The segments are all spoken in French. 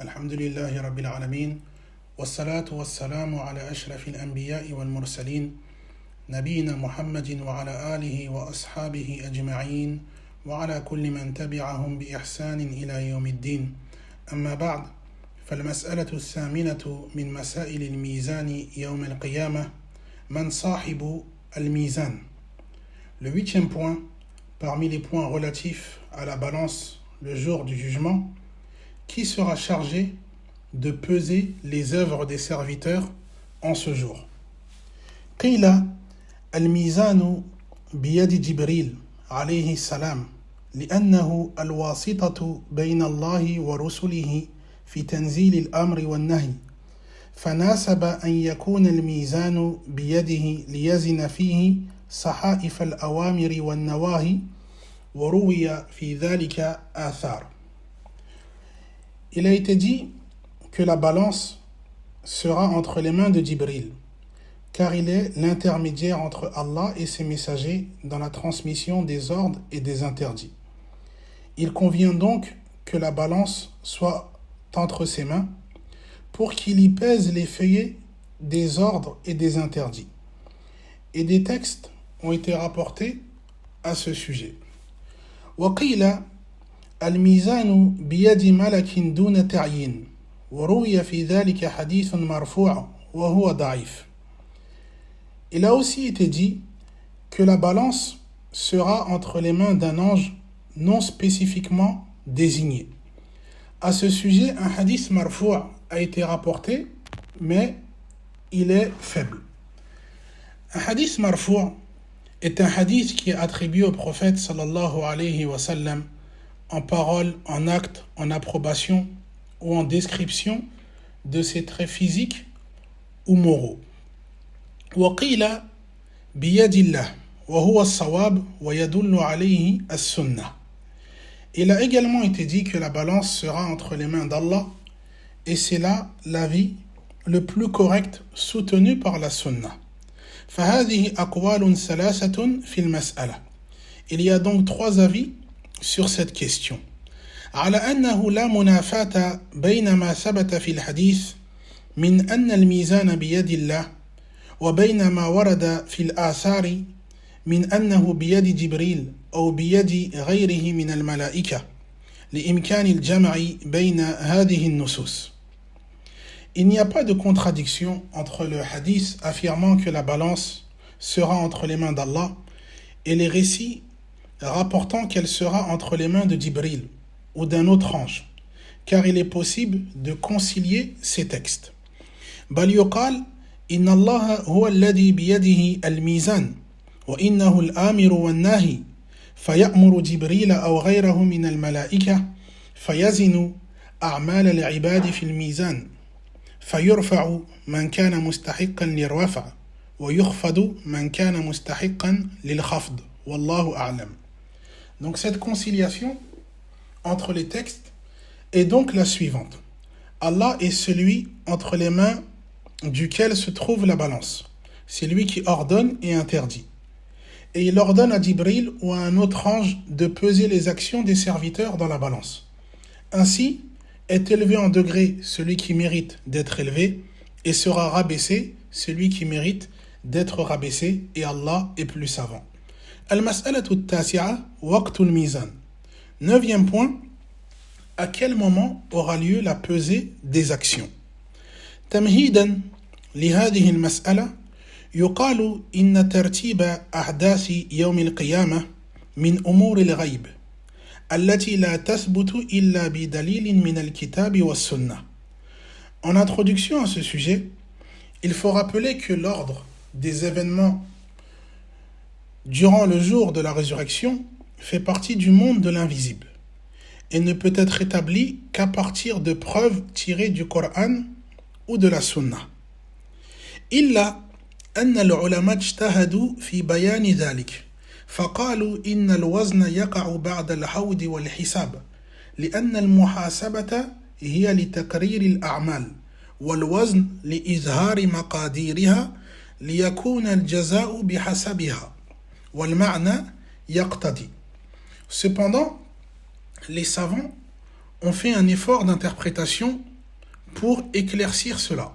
الحمد لله رب العالمين والصلاة والسلام على أشرف الأنبياء والمرسلين نبينا محمد وعلى آله وأصحابه أجمعين وعلى كل من تبعهم بإحسان إلى يوم الدين أما بعد فالمسألة الثامنة من مسائل الميزان يوم القيامة من صاحب الميزان. Le huitième point parmi les points relatifs à la balance le jour du jugement, qui sera chargé de peser les œuvres des serviteurs en ce jour. قيل الميزان بيد جبريل عليه السلام لأنه الواسطة بين الله ورسله في تنزيل الأمر والنهي فناسب أن يكون الميزان بيده ليزن فيه صحائف الأوامر والنواهي وروي في ذلك آثار. Il a été dit que la balance sera entre les mains de Jibril, car il est l'intermédiaire entre Allah et ses messagers dans la transmission des ordres et des interdits. Il convient donc que la balance soit entre ses mains pour qu'il y pèse les feuillets des ordres et des interdits. Et des textes ont été rapportés à ce sujet. وقيل الميزان بيد ملك دون تعيين وروي في ذلك حديث مرفوع وهو ضعيف. Il a aussi été dit que la balance sera entre les mains d'un ange non spécifiquement désigné. À ce sujet, un hadith marfou' a été rapporté, mais il est faible. Un hadith marfou' est un hadith qui est attribué au prophète sallallahu alayhi wa sallam en parole, en acte, en approbation ou en description de ses traits physiques ou moraux. وقيل بيد الله وهو الصواب ويدل عليه السنة. Il a également été dit que la balance sera entre les mains d'Allah et c'est là l'avis le plus correct soutenu par la sunna. فهذه أقوال ثلاثة في المسألة. Il y a donc trois avis sur cette question. على أنه لا منافاة بين ما ثبت في الحديث من أن الميزان بيد الله وبين ما ورد في الآثار من أنه بيد جبريل أو بيد غيره من الملائكة لإمكان الجمع بين هذه النصوص. Il n'y a pas de contradiction entre le hadith affirmant que la balance sera entre les mains d'Allah et les récits rapportant qu'elle sera entre les mains de Jibril ou d'un autre ange, car il est possible de concilier ces textes. بل يقال إن الله هو الذي بيده الميزان وإنه الآمر والناهي فيأمر جبريل أو غيره من الملائكة فيزن أعمال العباد في الميزان فيرفع من كان مستحقا للرفع ويخفض من كان مستحقا للخفض والله أعلم. Donc cette conciliation entre les textes est donc la suivante. Allah est celui entre les mains duquel se trouve la balance. C'est lui qui ordonne et interdit. Et il ordonne à Jibril ou à un autre ange de peser les actions des serviteurs dans la balance. Ainsi est élevé en degré celui qui mérite d'être élevé et sera rabaissé celui qui mérite d'être rabaissé et Allah est plus savant. Al-mas'alatu at-tasi'a waqtu al-mizan. Neuvième point, à quel moment aura lieu la pesée des actions? تمهيدا لهذه المسألة يقال إن ترتيب أحداث يوم القيامة من أمور الغيب التي لا تثبت إلا بدليل من الكتاب والسنة. En introduction à ce sujet, il faut rappeler que l'ordre des événements durant le jour de la résurrection fait partie du monde de l'invisible et ne peut être établi qu'à partir de preuves tirées du Coran ou de la Sunna. إلا أن العلماء اجتهدوا في بيان ذلك فقالوا إن الوزن يقع بعد الحوض والحساب لأن المحاسبة هي لتقرير الأعمال والوزن لإظهار مقاديرها ليكون الجزاء بحسبها والمعنى يقتضي. Cependant, les savants ont fait un effort d'interprétation pour éclaircir cela.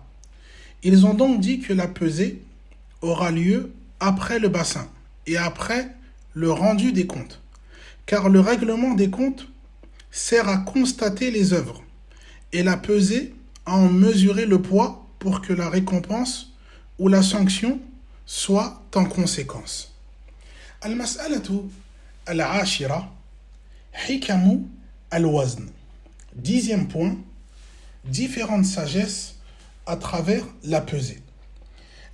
Ils ont donc dit que la pesée aura lieu après le bassin et après le rendu des comptes, car le règlement des comptes sert à constater les œuvres et la pesée à en mesurer le poids pour que la récompense ou la sanction soit en conséquence. Al-mas'alatu al-ashira hikamu al-wazn. 10e point, différentes sagesses à travers la pesée.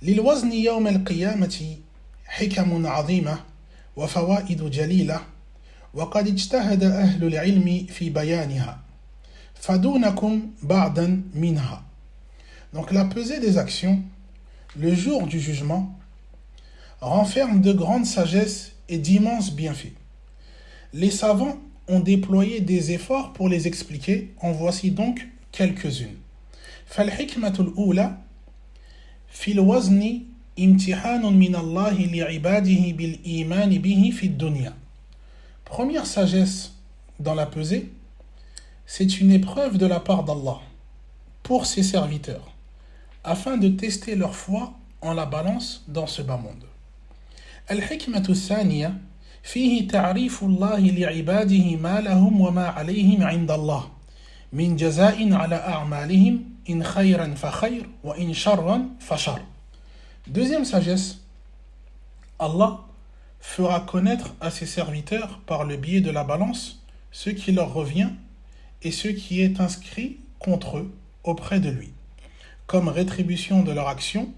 للوزن يوم القيامة حكم عظيمة وفوائد جليلة وقد اجتهد أهل العلم في بيانها فدونكم بعضا منها. Donc la pesée des actions, le jour du jugement, renferme de grandes sagesses et d'immenses bienfaits. Les savants ont déployé des efforts pour les expliquer, en voici donc quelques-unes. فالحكمة الأولى في الوزن امتحان من الله لعباده بالإيمان به في الدنيا. Première sagesse dans la pesée, c'est une épreuve de la part d'Allah pour ses serviteurs, afin de tester leur foi en la balance dans ce bas monde. الحكمة الثانية فيه تعريف الله لعباده ما لهم وما عليهم عند الله من جزاء على أعمالهم إن خيرا فخير وإن شرا فشر. Deuxième sagesse, Allah fera connaître à ses serviteurs par le biais de la balance ce qui leur revient et ce qui est inscrit contre eux auprès de lui, comme rétribution de leur action.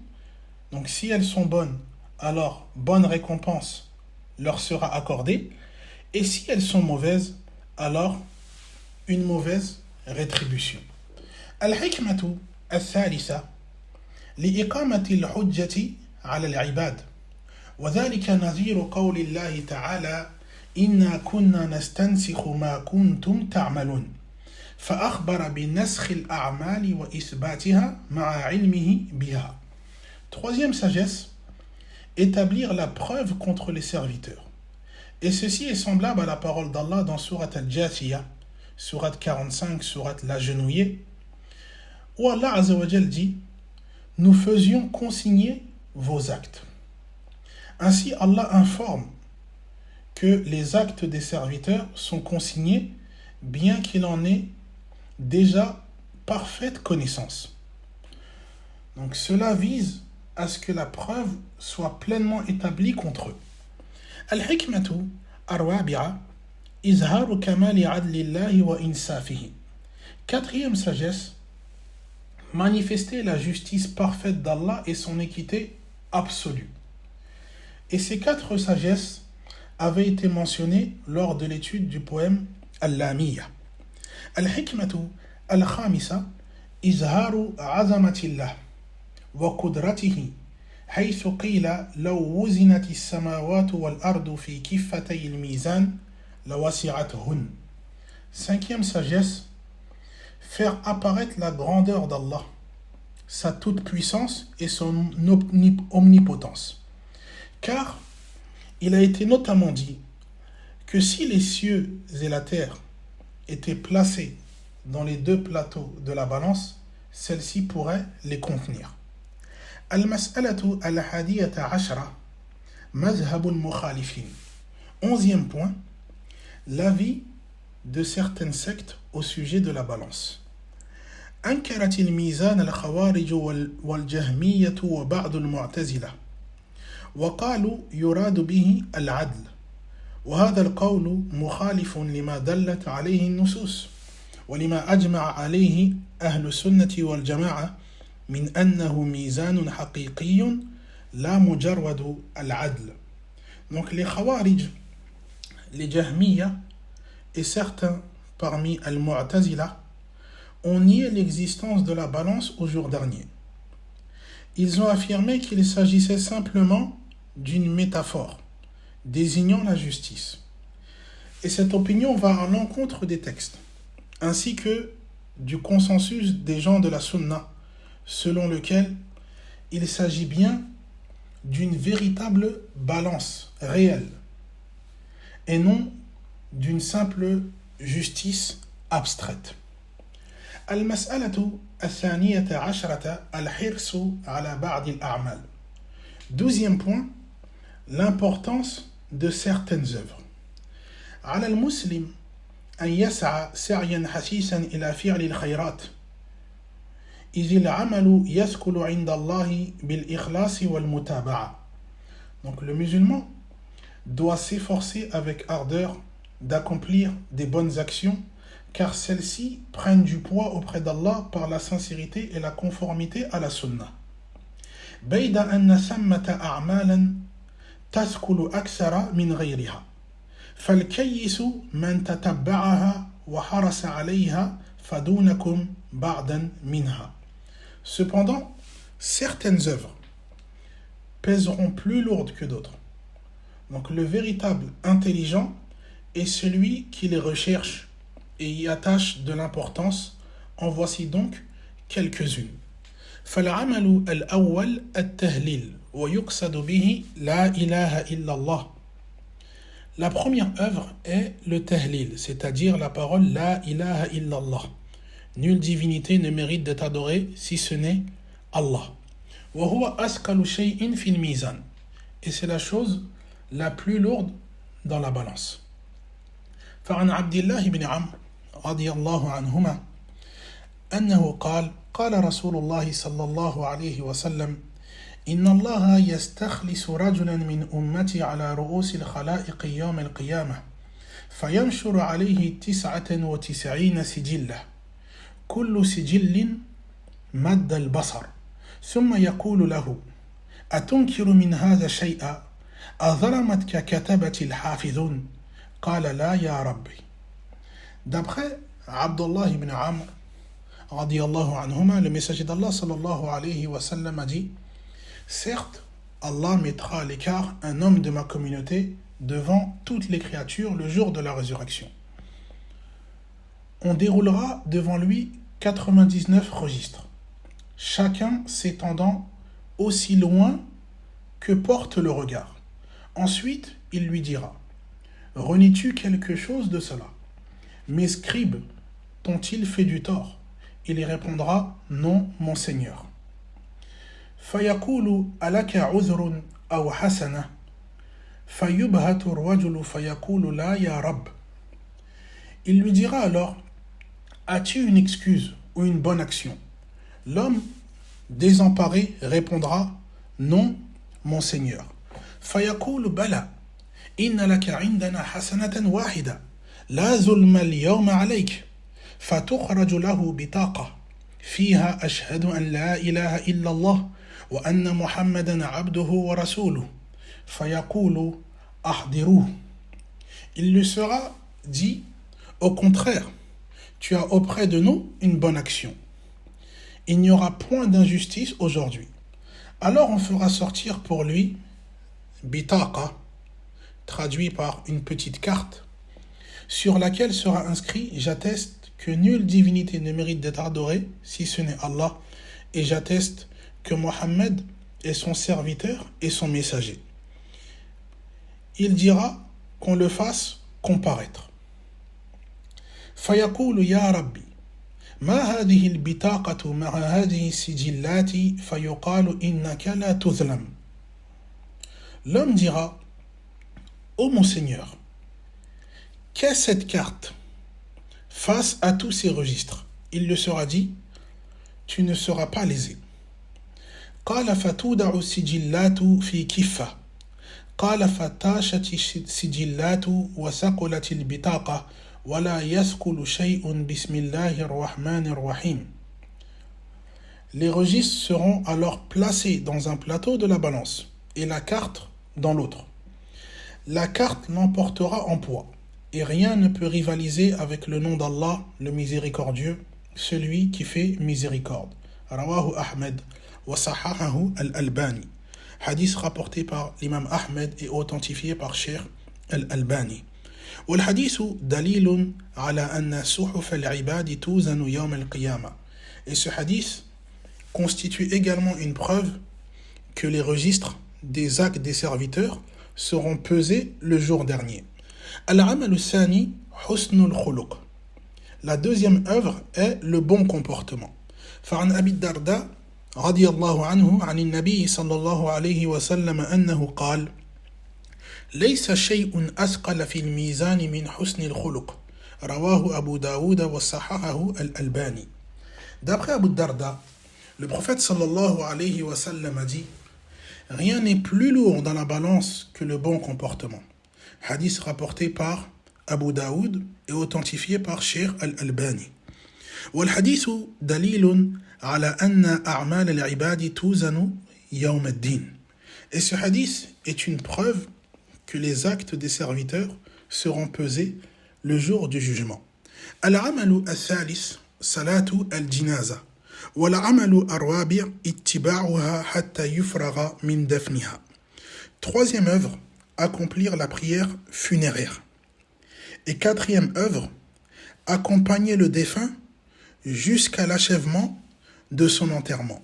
Donc si elles sont bonnes, alors bonne récompense leur sera accordée, et si elles sont mauvaises, alors une mauvaise rétribution. الحكمة الثالثة لإقامة الحجة على العباد وذلك نظير قول الله تعالى إنا كنا نستنسخ ما كنتم تعملون فأخبر بنسخ الأعمال وإثباتها مع علمه بها. Troisième sagesse, établir la preuve contre les serviteurs. Et ceci est semblable à la parole d'Allah dans Surat Al-Jathiyah, Surat 45, Surat l'Agenouillé, où Allah Azza wa Jal dit « Nous faisions consigner vos actes ». Ainsi Allah informe que les actes des serviteurs sont consignés bien qu'il en ait déjà parfaite connaissance. Donc cela vise à ce que la preuve soit pleinement établie contre eux. Al-hikmatu ar-rabi'a izharu kamali adlillahi wa insafihi. Quatrième sagesse, manifester la justice parfaite d'Allah et son équité absolue. Et ces 4 sagesses avaient été mentionnées lors de l'étude du poème Al-Lamiyya. Al-hikmatu al-khamisa izharu azamatillah وقدرته حيث قيل لو وزنت السماوات والأرض في كفتي الميزان لوسعتهن. Cinquième sagesse, faire apparaître la grandeur d'Allah, sa toute-puissance et son omnipotence. Car il a été notamment dit que si les cieux et la terre étaient placés dans les 2 plateaux de la balance, celle-ci pourrait les contenir. Al-mas'alatu al-hadiyata ashra mazhabul mukhalifin. 11e point, l'avis de certaines sectes au sujet de la balance. أنكرت الميزان الخوارج والجهمية وبعض المعتزلة وقالوا يراد به العدل وهذا القول مخالف لما دلت عليه النصوص ولما أجمع عليه أهل السنة والجماعة من أنه ميزان حقيقي لا مجرد العدل. Donc les Khawarij, les Jahmiya et certains parmi Al-Mu'tazila ont nié l'existence de la balance au jour dernier. Ils ont affirmé qu'il s'agissait simplement d'une métaphore désignant la justice. Et cette opinion va à l'encontre des textes, ainsi que du consensus des gens de la Sunna, selon lequel il s'agit bien d'une véritable balance réelle et non d'une simple justice abstraites. المسألة الثانية عشرة الحرص على بعض الأعمال. 12e point, l'importance de certaines œuvres. على المسلم أن يسعى سعيا حثيثا إلى فعل الخيرات إذ العمل يثقل عند الله بالإخلاص والمتابعة. Donc le musulman doit s'efforcer avec ardeur d'accomplir des bonnes actions car celles-ci prennent du poids auprès d'Allah par la sincérité et la conformité à la sunna. بيد أن ثمة أعمالا تثقل أكثر من غيرها فالكيس من تتبعها وحرص عليها فدونكم بعدا منها. Cependant, certaines œuvres pèseront plus lourdes que d'autres. Donc le véritable intelligent est celui qui les recherche et y attache de l'importance. En voici donc quelques-unes. فالعمل الأول التهليل ويقصد به لا إله إلا الله. La première œuvre est le tahlil, c'est-à-dire la parole La ilaha illallah. Nulle divinité ne mérite d'être adorée si ce n'est Allah. وهو أثقل شيء في الميزان. Et c'est la chose la plus lourde dans la balance. فعن عبد الله بن عمرو رضي الله عنهما أنه قال رسول الله صلى الله عليه وسلم إن الله يستخلص رجلا من أمتي على رؤوس الخلائق يوم القيامة فينشر عليه 99 سجلة كل سجل مد البصر ثم يقول له أتنكر من هذا شيئا أظلمتك كتبة الحافظون قال لا يا ربي. D'après Abdullah ibn Amr radiyallahu anhuma, le messager d'Allah sallallahu alayhi wa sallam a dit: certes, Allah mettra à l'écart un homme de ma communauté devant toutes les créatures le jour de la résurrection. On déroulera devant lui 99 registres, chacun s'étendant aussi loin que porte le regard. Ensuite, il lui dira: renies-tu quelque chose de cela? Mes scribes t'ont-ils fait du tort? Il y répondra: non, mon Seigneur. فيقول ألك عذر أو حسنة فيبهت الرجل فيقول لا يا رب. Il lui dira alors: as-tu une excuse ou une bonne action? L'homme désemparé répondra: non, mon Seigneur. فيقول بلى إن لك عندنا حسنة واحدة لا ظلم اليوم عليك فتخرج له بطاقة فيها أشهد أن لا إله إلا الله وأن محمدا عبده ورسوله فيقول أحضروه. Il lui sera dit: au contraire, tu as auprès de nous une bonne action. Il n'y aura point d'injustice aujourd'hui. Alors on fera sortir pour lui bitaqa, traduit par une petite carte, sur laquelle sera inscrit: j'atteste que nulle divinité ne mérite d'être adorée si ce n'est Allah, et j'atteste que Mohammed est son serviteur et son messager. Il dira qu'on le fasse comparaître. فيقول يا ربي ما هذه البطاقة مع هذه السجلات فيقال إنك لا تظلم. L'homme dira: ô mon Seigneur, qu'est cette carte face à tous ces registres? Il le sera dit: tu ne seras pas lésé. قال فتودع السجلات في كفة قال فتاشت السجلات وثقلت البطاقة ولا يثقل شيء بسم الله الرحمن الرحيم. Les registres seront alors placés dans un plateau de la balance et la carte dans l'autre. La carte l'emportera en poids et rien ne peut rivaliser avec le nom d'Allah, le miséricordieux, celui qui fait miséricorde. Rawahu Ahmed wa sahahahu al-Albani. Hadith rapporté par l'imam Ahmed et authentifié par Cheikh al-Albani. والحديث دليل على أن صحف العباد توزن يوم القيامة. Et ce hadith constitue également une preuve que les registres des actes des serviteurs seront pesés le jour dernier. العمل الثاني حسن الخلق. La deuxième œuvre est le bon comportement. فعن أبي الدرداء رضي الله عنه عن النبي صلى الله عليه وسلم أنه قال ليس شيء أثقل في الميزان من حسن الخلق رواه أبو داود وصححه الألباني. D'après Abu Darda, le prophète sallallahu alayhi wa sallam a dit rien n'est plus lourd dans la balance que le bon comportement. Hadith rapporté par Abu Daoud et authentifié par Cheikh Al-Albani. والحديث دليل على أن أعمال العباد توزن يوم الدين. Et ce hadith est une preuve que les actes des serviteurs seront pesés le jour du jugement. العمل الثالث صلاة الجنازة والعمل الرابع اتباعها حتى يفرغ من دفنها. Troisième œuvre, accomplir la prière funéraire. Et quatrième œuvre, accompagner le défunt jusqu'à l'achèvement de son enterrement.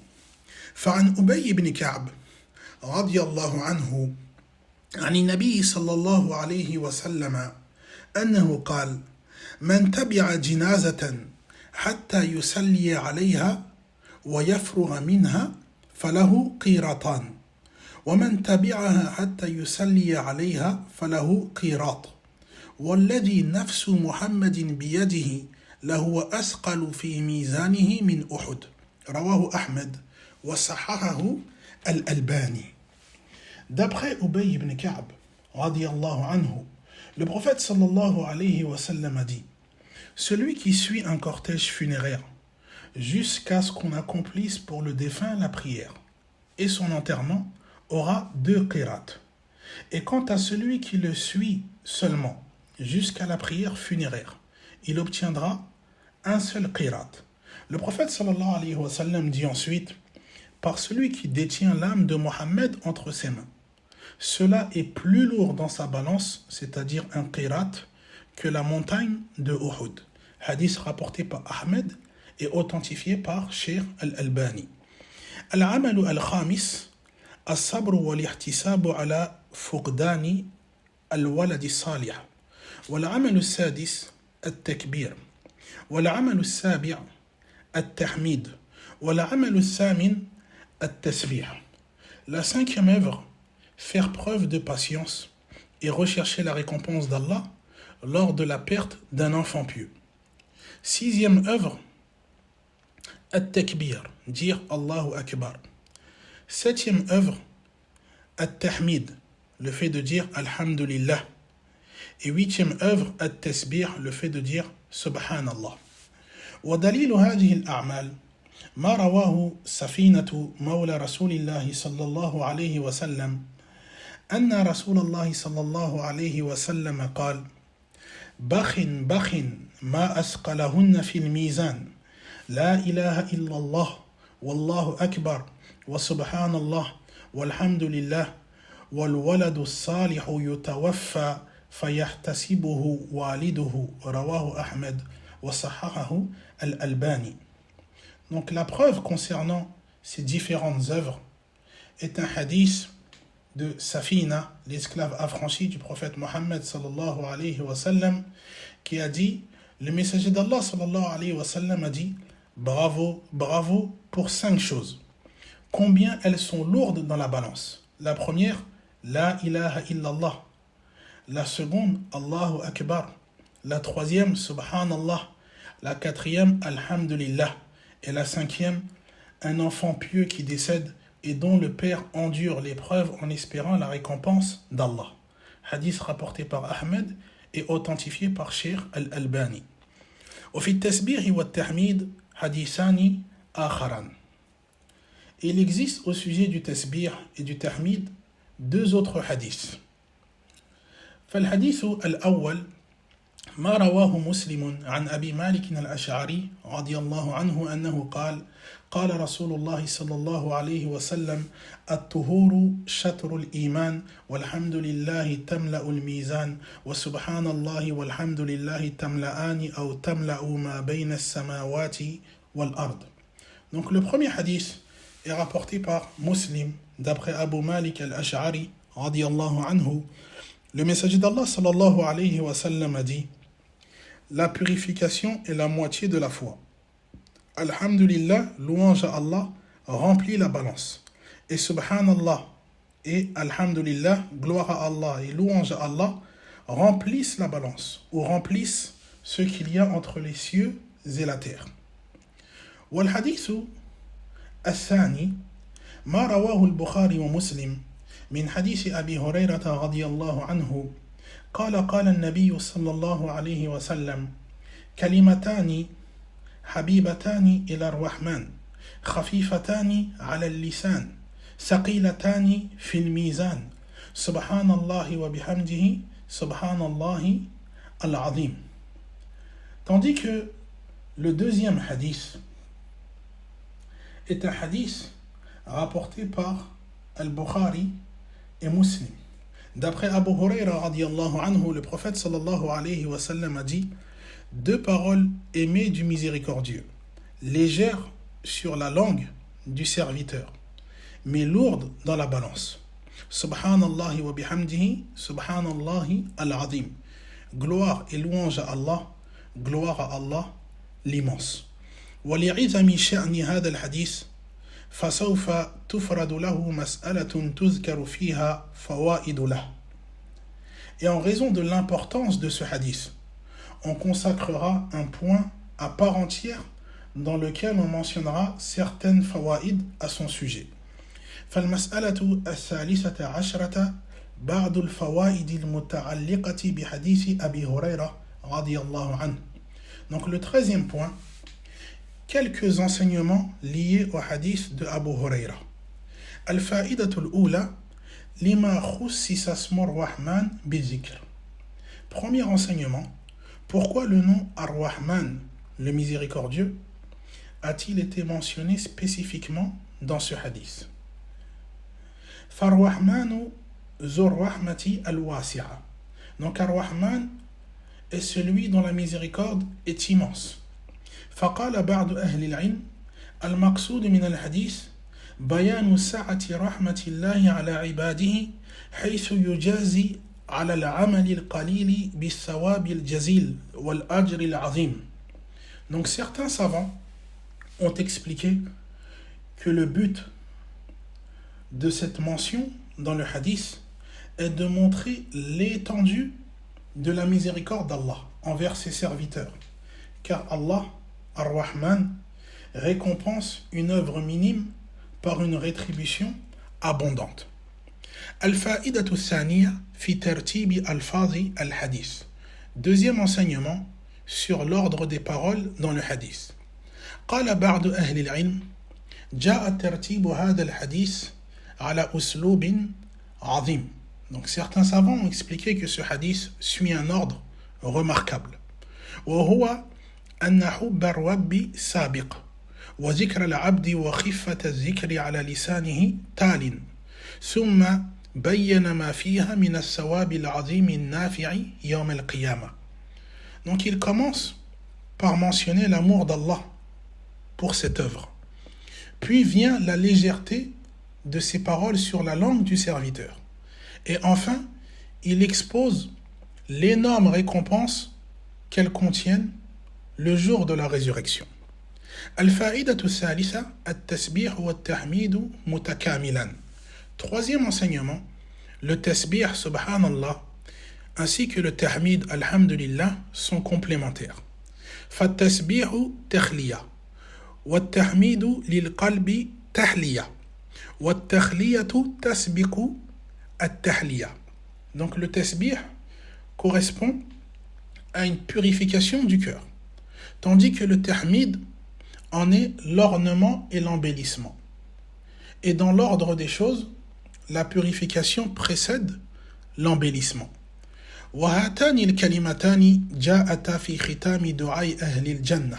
فعن أبي بن كعب رضي الله عنه عن النبي صلى الله عليه وسلم أنه قال من تبع جنازة حتى يصلي عليها ويفرغ منها فله قيراطان ومن تبعها حتى يصلي عليها فله قيراط والذي نفس محمد بيده لهو أثقل في ميزانه من أحد رواه أحمد وصححه الألباني. D'après Ubay ibn Ka'b radiyallahu anhu, le prophète sallallahu alayhi wa sallam a dit celui qui suit un cortège funéraire jusqu'à ce qu'on accomplisse pour le défunt la prière et son enterrement aura 2 qirats. Et quant à celui qui le suit seulement jusqu'à la prière funéraire, il obtiendra un seul qirat. Le prophète sallallahu alayhi wa sallam dit ensuite par celui qui détient l'âme de Mohammed entre ses mains. Cela est plus lourd dans sa balance, c'est-à-dire un qirat, que la montagne de Uhud. Hadith rapporté par Ahmed et authentifié par Cheikh Al-Albani. Al-amalu al-khamis, الصبر والاحتساب على فقدان الولد الصالح. والعمل السادس التكبير. والعمل السابع التحميد. والعمل الثامن التسبيح. La cinquième œuvre, faire preuve de patience et rechercher la récompense d'Allah lors de la perte d'un enfant pieux. Sixième œuvre, at-takbir, dire Allahu Akbar. Septième œuvre, at-tahmid, le fait de dire Alhamdulillah. Et huitième œuvre, at-tasbih, le fait de dire Subhanallah. ودليل هذه الأعمال ما رواه سفينة مولى رسول الله صلى الله عليه وسلم أن رسول الله صلى الله عليه وسلم قال بخ بخ ما أثقلهن في الميزان لا إله إلا الله والله أكبر وسبحان الله والحمد لله والولد الصالح يتوفى فيحتسبه والده رواه أحمد وصححه الألباني. Donc la preuve concernant ces différentes œuvres est un hadith de Safina, l'esclave affranchi du prophète Mohammed sallallahu alayhi wa sallam, qui a dit, le messager d'Allah sallallahu alayhi wa sallam a dit, bravo, bravo pour 5 choses. Combien elles sont lourdes dans la balance. La première, la ilaha illallah. La seconde, Allahu Akbar. La troisième, subhanallah. La quatrième, alhamdulillah. Et la cinquième, un enfant pieux qui décède et dont le père endure l'épreuve en espérant la récompense d'Allah. Hadith rapporté par Ahmed et authentifié par Cheikh Al-Albani. وفي التسبيح والتحميد حديثان آخران. Il existe au sujet du tasbih et du tahmid 2 autres hadiths. فالحديث الأول ما رواه مسلم عن أبي مالك الأشعري رضي الله عنه أنه قال قال رسول الله صلى الله عليه وسلم الطهور شطر الإيمان والحمد لله تملأ الميزان وسبحان الله والحمد لله تملأان أو تملأ ما بين السماوات والأرض. Donc le premier hadith est rapporté par Muslim d'après Abu Malik al-Ash'ari radiyallahu anhu. Le messager d'Allah sallallahu alayhi wa sallam a dit la purification est la moitié de la foi. Alhamdulillah, louange à Allah, remplit la balance. Et subhanallah et alhamdulillah, gloire à Allah et louange à Allah, remplissent la balance ou remplissent ce qu'il y a entre les cieux et la terre. والحديث الثاني ما رواه البخاري ومسلم من حديث أبي هريرة رضي الله عنه قال النبي صلى الله عليه وسلم كلمتان حبيبتان إلى الرحمن خفيفتان على اللسان ثقيلتان في الميزان سبحان الله وبحمده سبحان الله العظيم. Tandis que le deuxième hadith est un hadith rapporté par Al-Bukhari et Muslim. D'après Abu Huraira radiyallahu anhu, le prophète sallallahu alayhi wa sallam a dit: deux paroles aimées du miséricordieux, légères sur la langue du serviteur, mais lourdes dans la balance. Subhanallahi wa bihamdihi, subhanallahi al-azim. Gloire et louange à Allah, gloire à Allah l'immense. ولعظم شأن هذا الحديث فسوف تفرد له مسألة تذكر فيها فوائد له. Et en raison de l'importance de ce hadith, on consacrera un point à part entière dans lequel on mentionnera certaines fawaïd à son sujet. فالمسألة الثالثة عشرة بعض الفوائد المتعلقة بحديث أبي هريرة رضي الله عنه. Donc le 13e point, quelques enseignements liés au hadith de Abu Huraira. الفائدة الأولى لما خصص اسم الرحمن بالذكر. Premier enseignement, pourquoi le nom Ar-Rahman, le miséricordieux, a-t-il été mentionné spécifiquement dans ce hadith? فَالرَّحْمَنُ ذُو الرَّحْمَةِ الْوَاسِعَةِ. Donc Ar-Rahman est celui dont la miséricorde est immense. فقال بعض أهل العلم المقصود من الحديث بيان سعة رحمة الله على عباده حيث يجازي على العمل القليل بالثواب الجزيل والأجر العظيم. Donc certains savants ont expliqué que le but de cette mention dans le hadith est de montrer l'étendue de la miséricorde d'Allah envers ses serviteurs, car Allah Ar-Rahman récompense une œuvre minime par une rétribution abondante. Al-Fa'idatu Thaniya fi tartibi al-fadhi al-hadith. Deuxième enseignement sur l'ordre des paroles dans le hadith. قال بعض أهل العلم جاء ترتيب هذا الحديث على أسلوب عظيم. Donc certains savants ont expliqué que ce hadith suit un ordre remarquable. وهو أن حب الرب سابق وذكر العبد وخفة الذكر على لسانه تال ثم بين ما فيها من الثواب العظيم النافع يوم القيامة. Donc il commence par mentionner l'amour d'Allah pour cette œuvre. Puis vient la légèreté de ses paroles sur la langue du serviteur. Et enfin, il expose l'énorme récompense qu'elles contiennent le jour de la résurrection. الفائدة الثالثة التسبيح والتحميد متكاملا. Troisième enseignement, le tasbih subhanallah ainsi que le tahmid alhamdulillah sont complémentaires. فالتسبيح تخلية والتحميد للقلب تحلية والتخلية تسبق التحلية. Donc le tasbih correspond à une purification du cœur, tandis que le tahmid en est l'ornement et l'embellissement. Et dans l'ordre des choses, la purification précède l'embellissement. وهاتان الكلمتان جاءتا في ختام دعاء أهل الجنة.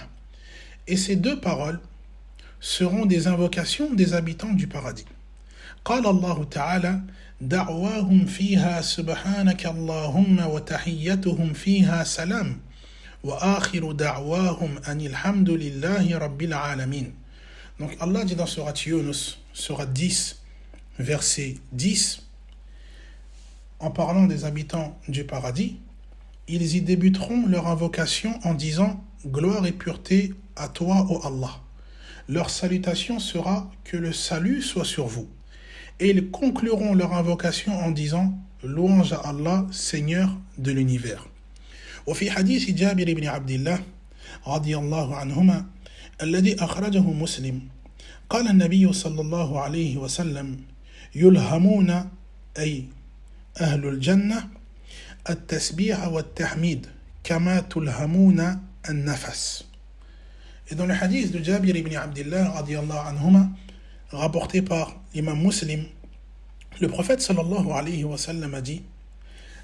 Et ces deux paroles seront des invocations des habitants du paradis. قال الله تعالى دعواهم فيها سبحانك اللهم وتحيتهم فيها سلام وآخر دعواهم أن الحمد لله رب العالمين. Donc Allah dit dans Surat Yunus, Surat 10, verset 10, en parlant des habitants du paradis, ils y débuteront leur invocation en disant « Gloire et pureté à toi, ô Allah ». Leur salutation sera « Que le salut soit sur vous ». Et ils concluront leur invocation en disant « Louange à Allah, Seigneur de l'univers ». وفي حديث جابر بن عبد الله رضي الله عنهما الذي أخرجه مسلم قال النبي صلى الله عليه وسلم يلهمون أي أهل الجنة التسبيح والتحميد كما تلهمون النفس. Et dans le hadith de Jabir ibn Abdillah radiyallahu anhuma, rapporté par l'imam Muslim, le prophète sallallahu alayhi wa sallam a dit: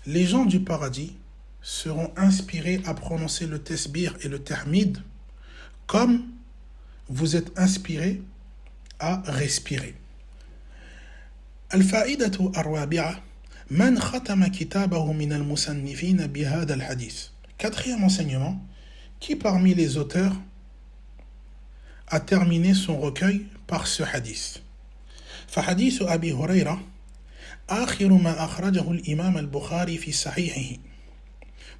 les gens du paradis seront inspirés à prononcer le tasbih et le tahmid comme vous êtes inspirés à respirer. Al-fa'idatu ar-rabi'a man khatama kitabahu min al-musannifin bihadha al-hadith. Quatrième enseignement, qui parmi les auteurs a terminé son recueil par ce hadith. فحديث أبي هريرة آخر ما أخرجه الإمام البخاري في صحيحه.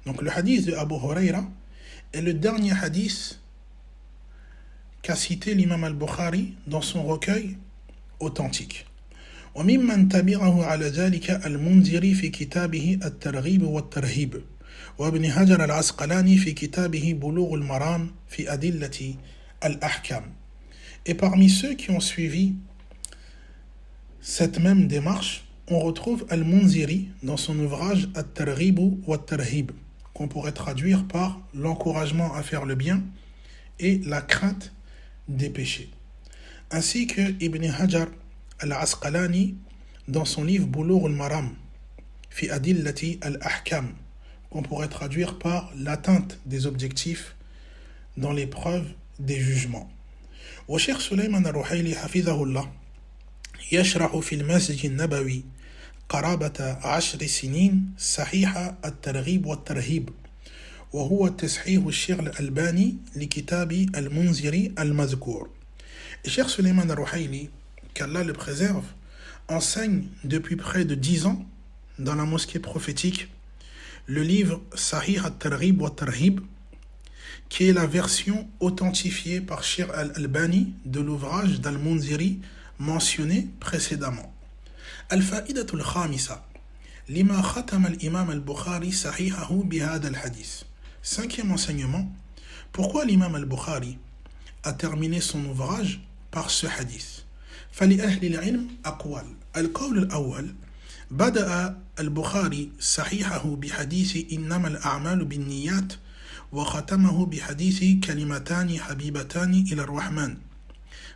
Donc le hadith de Abu Huraira est le dernier hadith qu'a cité l'imam al-Bukhari dans son recueil authentique. وممن تبعه على ذلك المنذري في كتابه الترغيب والترهيب وابن حجر العسقلاني في كتابه بلوغ المرام في أدلة الأحكام. Et parmi ceux qui ont suivi cette même démarche, on retrouve Al-Munziri dans son ouvrage At-Targhib wa At-Tarhib, qu'on pourrait traduire par l'encouragement à faire le bien et la crainte des péchés, ainsi que Ibn Hajar al-Asqalani dans son livre Bulugh al-Maram fi Adillati al-Ahkam, qu'on pourrait traduire par l'atteinte des objectifs dans l'épreuve des jugements. وشيخ سليمان الرحيلي حفظه الله يشرح في المسجد النبوي قرابة 10 سنين صحيح الترغيب والترهيب وهو تصحيح الشيخ الألباني لكتاب المنذري المذكور. Et Cheikh Suleiman al-Ruhaili, qu'Allah le préserve, enseigne depuis près de 10 ans dans la mosquée prophétique le livre Sahih al-Targhib wa Tarhib, qui est la version authentifiée par Cheikh al-Albani de l'ouvrage d'Al-Munziri mentionné précédemment. الفائدة الخامسة لما ختم الإمام البخاري صحيحه بهذا الحديث. Cinquième enseignement, pourquoi l'imam al-Bukhari a terminé son ouvrage par ce hadith. فلأهل العلم أقوال. القول الأول بدأ البخاري صحيحه بحديث إنما الأعمال بالنيات وختمه بحديث كلمتان حبيبتان إلى الرحمن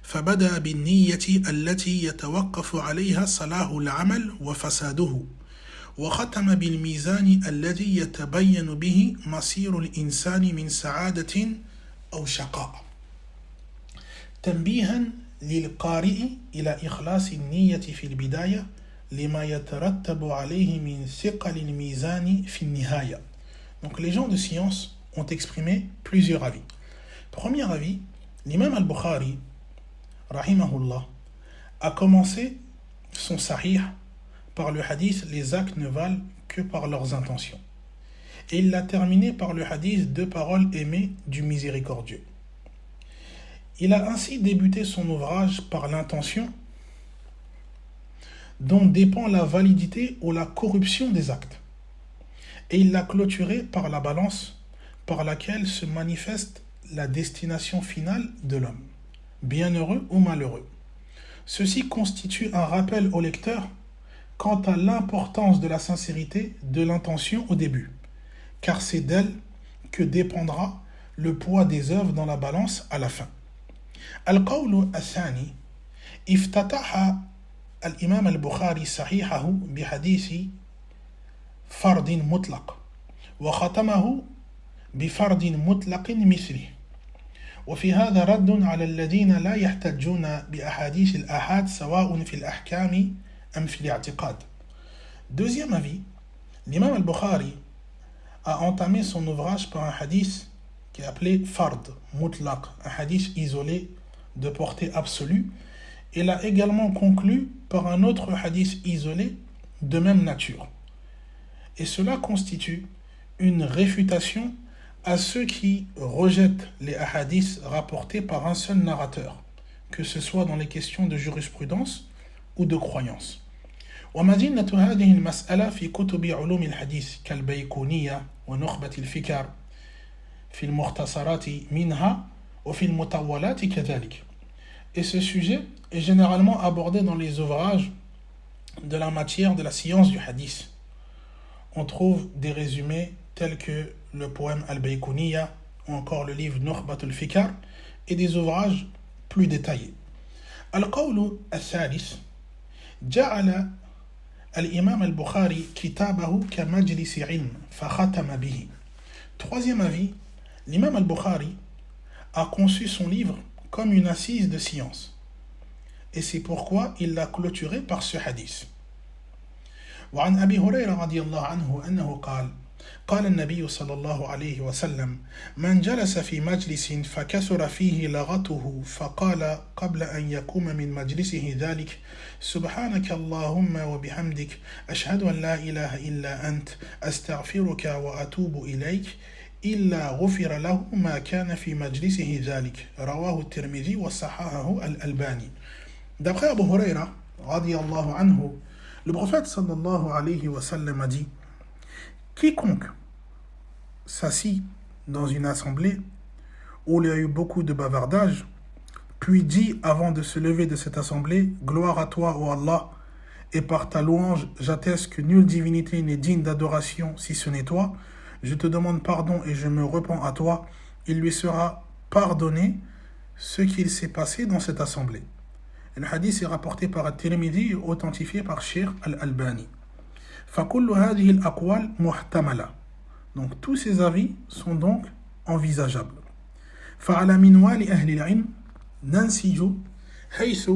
فبدأ بالنية التي يتوقف عليها صلاح العمل وفساده وختم بالميزان الذي يتبين به مصير الإنسان من سعادة أو شقاء تنبيها للقارئ إلى إخلاص النية في البداية لما يترتب عليه من ثقل الميزان في النهاية. Donc les gens de science ont exprimé plusieurs avis. Premier avis, l'imam al-Bukhari rahimahullah a commencé son sahih par le hadith « Les actes ne valent que par leurs intentions ». Et il l'a terminé par le hadith « Deux paroles aimées du miséricordieux ». Il a ainsi débuté son ouvrage par l'intention dont dépend la validité ou la corruption des actes. Et il l'a clôturé par la balance par laquelle se manifeste la destination finale de l'homme, bienheureux ou malheureux. Ceci constitue un rappel au lecteur quant à l'importance de la sincérité de l'intention au début, car c'est d'elle que dépendra le poids des œuvres dans la balance à la fin. القول الثاني افتتح الإمام البخاري صحيحه بحديث فرد مطلق وختمه بفرد مطلق مثله وفي هذا رد على الذين لا يحتجون بأحاديث الآحاد سواء في الأحكام أم في الاعتقاد. Deuxième avis, l'imam al-Bukhari a entamé son ouvrage par un hadith qui est appelé Fard, Mutlaq, un hadith isolé de portée absolue, et l'a également conclu par un autre hadith isolé de même nature. Et cela constitue une réfutation à ceux qui rejettent les hadiths rapportés par un seul narrateur, que ce soit dans les questions de jurisprudence ou de croyance. ومدينة هذه المسألة في كتب علوم الحديث كالبيكونية ونخبة الفكر في المختصرات منها وفي المطولات كذلك. Et ce sujet est généralement abordé dans les ouvrages de la matière de la science du hadith. On trouve des résumés tels que le poème Al-Baykuniya ou encore le livre Nukhbat al-Fikar et des ouvrages plus détaillés. Al-Qawlu al-Thalith جعل الإمام البخاري كتابه كمجلس علم فختم به. Troisième avis, l'imam al-Bukhari a conçu son livre comme une assise de science. Et c'est pourquoi il l'a clôturé par ce hadith. وعن أبي هريرة رضي الله عنه أنه قال النبي صلى الله عليه وسلم من جلس في مجلس فكثر فيه لغته فقال قبل أن يقوم من مجلسه ذلك سبحانك اللهم وبحمدك أشهد أن لا إله إلا أنت أستغفرك وأتوب إليك إلا غفر له ما كان في مجلسه ذلك رواه الترمذي وصححه الألباني. D'après Abu Huraira radiyallahu anhu, le prophète sallallahu alayhi wa sallam a dit: quiconque s'assit dans une assemblée où il y a eu beaucoup de bavardage, puis dit avant de se lever de cette assemblée: gloire à toi, ô Allah, et par ta louange, j'atteste que nulle divinité n'est digne d'adoration si ce n'est toi. Je te demande pardon et je me repens à toi. Il lui sera pardonné ce qu'il s'est passé dans cette assemblée. Le hadith est rapporté par At-Tirmidhi et authentifié par Cheikh Al-Albani. فَكُلُّ هَذِهِ الْأَقْوَالِ مُحْتَمَلَةً. Donc tous ces avis sont donc envisageables. فَعَلَى مِنْوَالِ أَهْلِ الْعِلْمِ نَنْسِجُ حيث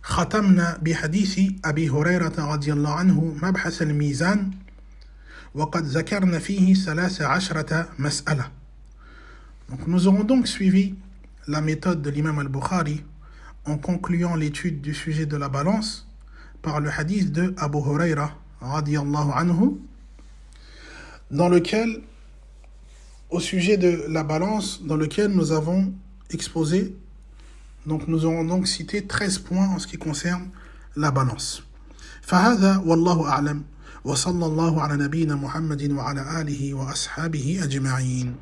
ختمنا بحديث أبي هريرة رضي الله عنه مبحث الميزان وقد ذكرنا فيه 13 مسألة. Donc nous aurons donc suivi la méthode de l'imam al-Bukhari en concluant l'étude du sujet de la balance par le hadith de Abu Huraira radiyallahu anhu, dans lequel, au sujet de la balance, dans lequel nous avons exposé, donc nous aurons donc cité 13 points en ce qui concerne la balance. فهذا والله أعلم وصلى الله على نبينا محمد وعلى آله وأصحابه أجمعين.